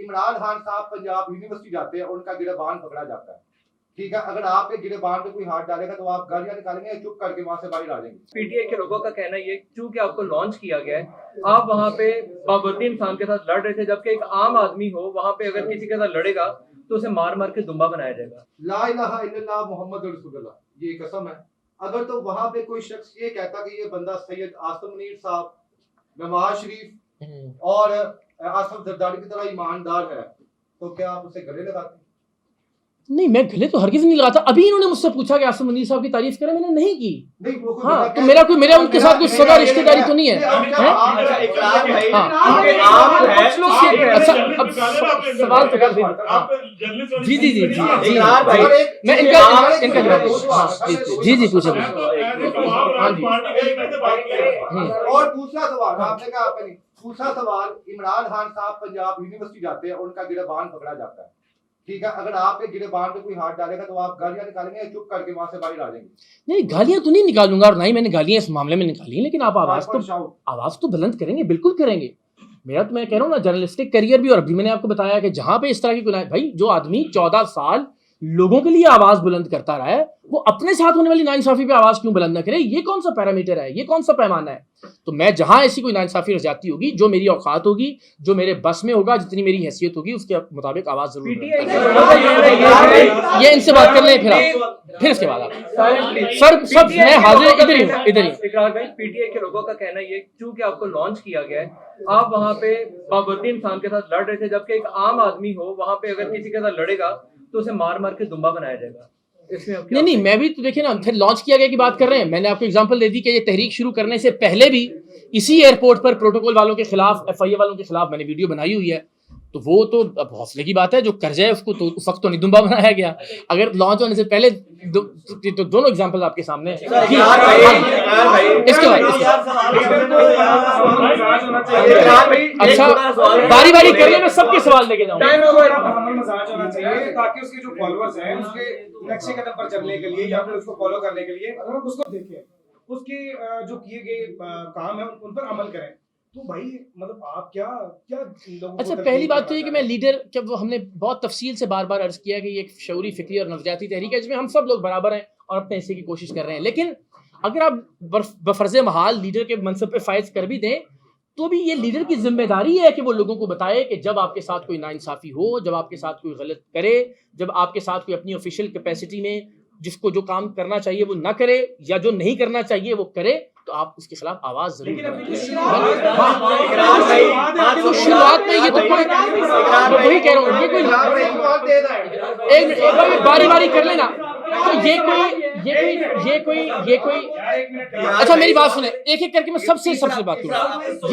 عمران خان صاحب پنجاب یونیورسٹی جاتے ہیں، ان کا گریبان پکڑا جاتا ہے، ٹھیک ہے، اگر آپ کے گریبان پہ کوئی ہاتھ ڈالے گا تو آپ گالیاں نکالیں گے، چپ کر کے وہاں سے باہر آ جائیں گے. پی ٹی آئی کے لوگوں کا کہنا یہ چونکہ آپ کو لانچ کیا گیا ہے، آپ وہاں پہ بابردین انسان کے ساتھ لڑ رہے تھے، جبکہ ایک عام آدمی ہو وہاں پہ اگر کسی کے ساتھ لڑے گا تو اسے مار مار کے دمبا بنایا جائے گا. لا الہ الا اللہ محمد رسول اللہ، یہ قسم ہے. اگر تو وہاں پہ کوئی شخص یہ کہتا کہ یہ بندہ سید آصف منیر صاحب، نواز شریف اور آصف زرداری کی طرح ایماندار ہے تو کیا آپ اسے گلے لگاتے؟ نہیں، میں گلے تو ہرگز نہیں لگاتا. ابھی انہوں نے مجھ سے پوچھا کہ آصف منیر صاحب کی تعریف کرے، میں نے نہیں کی. ہاں تو میرا ان کے ساتھ کوئی سگا رشتہ داری تو نہیں ہے. اچھا اب سوال تو کر دیں. جی جی جی جی میں ان کا جی پوچھے. اور دوسرا سوال آپ نے کہا آپ نے دوسرا سوال، عمران خان صاحب پنجاب یونیورسٹی جاتے ہیں، ان کا گریبان پکڑا جاتا ہے، ٹھیک ہے، اگر آپ کے گریبان پہ کوئی ہاتھ ڈالے گا تو آپ گالیاں نکالیں گے، چپ کر کے وہاں سے باہر آ جائیں گے. نہیں، گالیاں تو نہیں نکالوں گا، اور نہ ہی میں نے گالیاں اس معاملے میں نکالی ہیں، لیکن آپ آواز تو بلند کریں گے، بالکل کریں گے. میرا تو میں کہہ رہا ہوں نا جرنلسٹک کیریئر بھی، اور ابھی میں نے آپ کو بتایا کہ جہاں پہ اس طرح کی کوئی بھائی جو آدمی 14 سال لوگوں کے لیے آواز بلند کرتا رہا ہے، وہ اپنے ساتھ ہونے والی ناانصافی پہ آواز کیوں بلند نہ کرے؟ یہ کون سا پیرامیٹر ہے؟ یہ کون سا پیمانہ ہے؟ تو میں جہاں ایسی کوئی ناانصافی زیادتی ہوگی، جو میری اوقات ہوگی، جو میرے بس میں ہوگا، جتنی میری حیثیت ہوگی، اس کے مطابق آواز ضرور. یہ ان سے بات کر لیں پھر اس کے بعد آپ سب میں حاضر ادھر ہی. اقرار بھائی، پی ٹی آئی کے لوگوں کا کہنا یہ چونکہ آپ کو لانچ کیا گیا ہے، آپ وہاں پہ بابردین انسان کے ساتھ لڑ رہے تھے، جبکہ ایک عام آدمی ہو وہاں پہ اگر کسی کے ساتھ لڑے گا تو اسے مار مار کے دمبا بنایا جائے گا. نہیں میں بھی تو دیکھیں نا، پھر لانچ کیا گیا کی بات کر رہے ہیں. میں نے آپ کو اگزامپل دے دی کہ یہ تحریک شروع کرنے سے پہلے بھی اسی ایئرپورٹ پر پروٹوکول والوں کے خلاف، ایف آئی اے والوں کے خلاف میں نے ویڈیو بنائی ہوئی ہے. تو وہ تو اب حوصلے کی بات ہے، جو کر جائے اس کو تو اس وقت تو نہیں دمبا بنایا گیا. اگر لانچ ہونے سے پہلے تو دونوں اگزامپل آپ کے سامنے. اس کے بعد اچھا باری باری کر لیں، میں سب کے سوال لے کے جاؤں تاکہ اس کے جو فالوورز ہیں اس کے نقشے قدم پر چلنے کے لیے یا پھر اس کو فالو کرنے کے لیے اس کو دیکھیں، اس کے جو کیے گئے کام ہیں ان پر عمل کریں. تو بھائی مطلب آپ کیا لوگوں کو... اچھا پہلی بات تو یہ کہ میں لیڈر، جب وہ ہم نے بہت تفصیل سے بار عرض کیا کہ یہ ایک شعوری، فکری اور نفسیاتی تحریک ہے جس میں ہم سب لوگ برابر ہیں اور اپنے حصے کی کوشش کر رہے ہیں. لیکن اگر آپ بفرض محال لیڈر کے منصب پہ فائز کر بھی دیں تو بھی یہ لیڈر کی ذمہ داری ہے کہ وہ لوگوں کو بتائے کہ جب آپ کے ساتھ کوئی ناانصافی ہو، جب آپ کے ساتھ کوئی غلط کرے، جب آپ کے ساتھ کوئی اپنی آفیشیل کیپیسٹی میں جس کو جو کام کرنا چاہیے وہ نہ کرے یا جو نہیں کرنا چاہیے وہ کرے، تو آپ اس کے خلاف آواز ضرور کریں. شروعات میں یہ تو وہی کہہ رہا ہوں، یہ کوئی باری باری کر لینا. تو یہ کوئی اچھا میری بات سنیں، ایک ایک کر کے میں سب سے بات کروں.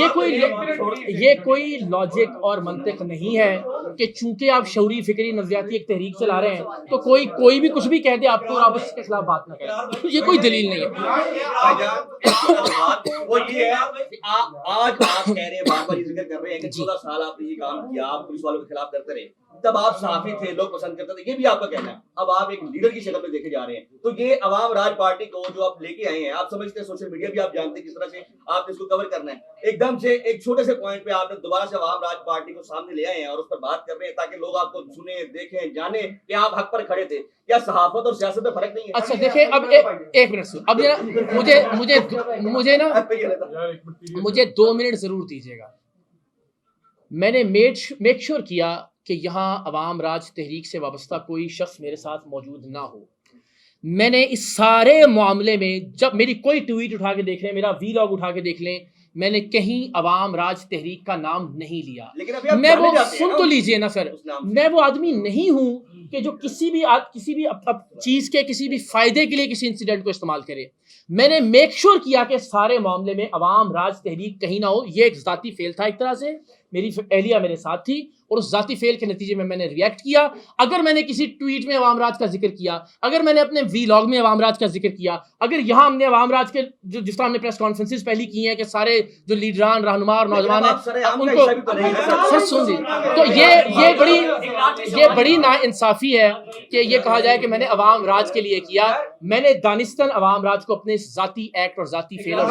یہ کوئی لاجک اور منطق نہیں ہے کہ چونکہ آپ شعوری، فکری، نظریاتی ایک تحریک چلا رہے ہیں تو کوئی بھی کچھ بھی کہہ دے آپ کو، آپ اس کے خلاف بات نہ کریں. یہ کوئی دلیل نہیں ہے. وہ یہ ہے کہ آج آپ کہہ رہے ہیں، بار بار یہ ذکر کر رہے ہیں کہ 14 سال آپ نے یہ کام کیا، آپ پولیس والوں کے خلاف کرتے رہے، تب آپ صحافی تھے، لوگ پسند کرتے تھے، یہ بھی آپ کا کہنا ہے. اب آپ ایک لیڈر کی شکل میں دیکھے جا رہے ہیں. تو یہ عوام راج پارٹی کو جو آپ لے کے آئے ہیں، آپ سمجھتے ہیں سوشل میڈیا بھی آپ جانتے ہیں کس طرح سے آپ نے اس کو کور کرنا ہے. ایک دم سے ایک چھوٹے سے پوائنٹ پہ آپ نے دوبارہ سے عوام راج پارٹی کو سامنے لے آئے ہیں اور اس پر بات کر رہے ہیں تاکہ لوگ آپ کو سنیں، دیکھیں، جانیں کہ آپ حق پر کھڑے تھے. کیا صحافت اور سیاست میں فرق نہیں ہے؟ اچھا دیکھیں، اب ایک منٹ سن، اب مجھے 2 منٹ ضرور دیجیے گا. میں نے میک شور کیا کہ یہاں عوام راج تحریک سے وابستہ کوئی شخص میرے ساتھ موجود نہ ہو. میں نے اس سارے معاملے میں، جب میری کوئی ٹویٹ اٹھا کے دیکھ لیں، میرا وی لاگ اٹھا کے دیکھ لیں، میں نے کہیں عوام راج تحریک کا نام نہیں لیا. میں وہ سن تو لیجئے نا سر، میں وہ آدمی نہیں ہوں کہ جو کسی بھی چیز کے کسی بھی فائدے کے لیے کسی انسیڈنٹ کو استعمال کرے. میں نے میک شور کیا کہ سارے معاملے میں عوام راج تحریک کہیں نہ ہو. یہ ایک ذاتی فیل تھا، ایک طرح سے میری اہلیہ میرے ساتھ تھی اور اس ذاتی فیل کے نتیجے میں نے ریئیکٹ کیا. اگر میں نے کسی ٹویٹ میں عوام راج کا ذکر کیا، اگر میں نے اپنے وی لاگ میں عوام راج کا ذکر کیا، اگر یہاں ہم نے عوام راج کے جس طرح ہم نے پریس کانفرنسز پہلی کی ہیں کہ سارے جو لیڈران، رہنما اور نوجوان ہیں ان کو سر سن دی، تو یہ بڑی ناانصافی ہے کہ یہ کہا جائے کہ میں نے عوام راج کے لیے کیا. میں نے دانستاً عوام راج کو اپنے ذاتی ایکٹ اور ذاتی فیل اور